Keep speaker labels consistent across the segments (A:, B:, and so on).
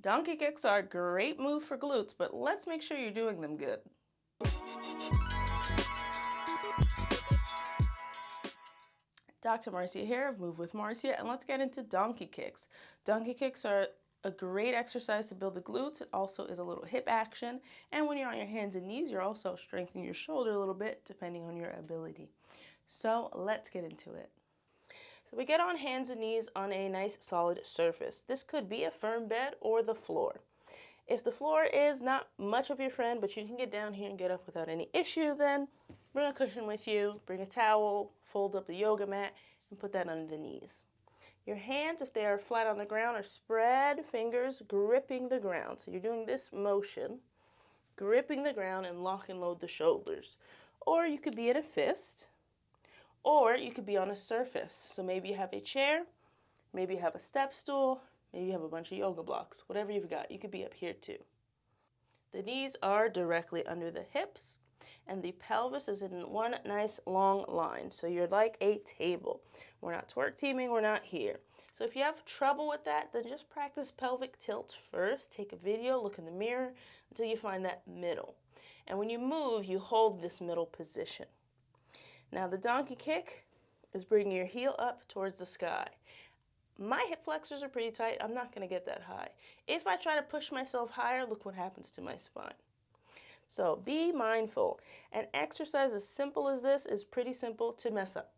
A: Donkey kicks are a great move for glutes, but let's make sure you're doing them good. Dr. Marcia here of Move with Marcia, and let's get into donkey kicks. Donkey kicks are a great exercise to build the glutes. It also is a little hip action, and when you're on your hands and knees, you're also strengthening your shoulder a little bit depending on your ability. So let's get into it. So we get on hands and knees on a nice solid surface. This could be a firm bed or the floor. If the floor is not much of your friend, but you can get down here and get up without any issue, then bring a cushion with you, bring a towel, fold up the yoga mat, and put that under the knees. Your hands, if they are flat on the ground, are spread fingers gripping the ground. So you're doing this motion, gripping the ground and lock and load the shoulders. Or you could be in a fist, or you could be on a surface. So maybe you have a chair, maybe you have a step stool, maybe you have a bunch of yoga blocks. Whatever you've got, you could be up here too. The knees are directly under the hips, and the pelvis is in one nice long line. So you're like a table. We're not twerk teaming, we're not here. So if you have trouble with that, then just practice pelvic tilt first. Take a video, look in the mirror until you find that middle. And when you move, you hold this middle position. Now the donkey kick is bringing your heel up towards the sky. My hip flexors are pretty tight. I'm not going to get that high. If I try to push myself higher, look what happens to my spine. So be mindful. An exercise as simple as this is pretty simple to mess up.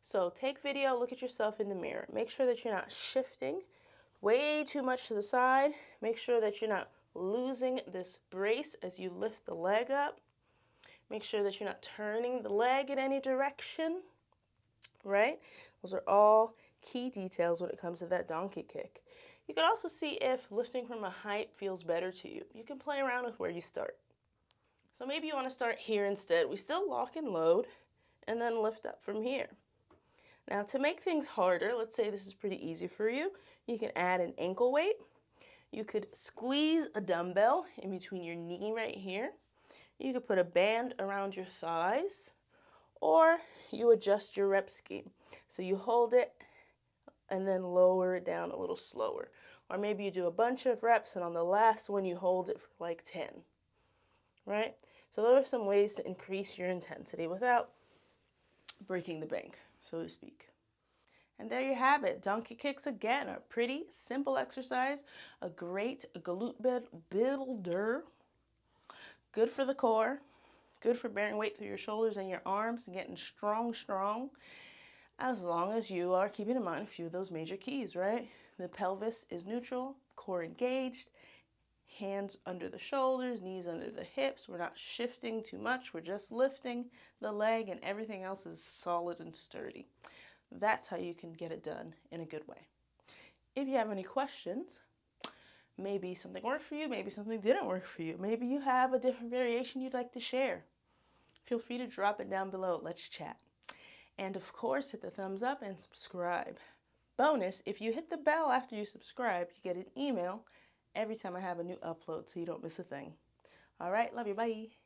A: So take video, look at yourself in the mirror. Make sure that you're not shifting way too much to the side. Make sure that you're not losing this brace as you lift the leg up. Make sure that you're not turning the leg in any direction. Right? Those are all key details when it comes to that donkey kick. You can also see if lifting from a height feels better to you. You can play around with where you start. So maybe you want to start here instead. We still lock and load and then lift up from here. Now to make things harder, let's say this is pretty easy for you. You can add an ankle weight. You could squeeze a dumbbell in between your knee right here. You could put a band around your thighs. Or you adjust your rep scheme. So you hold it and then lower it down a little slower. Or maybe you do a bunch of reps and on the last one you hold it for like 10. Right? So those are some ways to increase your intensity without breaking the bank, so to speak. And there you have it. Donkey kicks again, a pretty simple exercise, a great glute builder, good for the core. Good for bearing weight through your shoulders and your arms and getting strong, as long as you are keeping in mind a few of those major keys, right? The pelvis is neutral, core engaged, hands under the shoulders, knees under the hips. We're not shifting too much. We're just lifting the leg and everything else is solid and sturdy. That's how you can get it done in a good way. If you have any questions, maybe something worked for you, maybe something didn't work for you. Maybe you have a different variation you'd like to share. Feel free to drop it down below. Let's chat. And of course, hit the thumbs up and subscribe. Bonus, if you hit the bell after you subscribe, you get an email every time I have a new upload so you don't miss a thing. All right, love you, bye.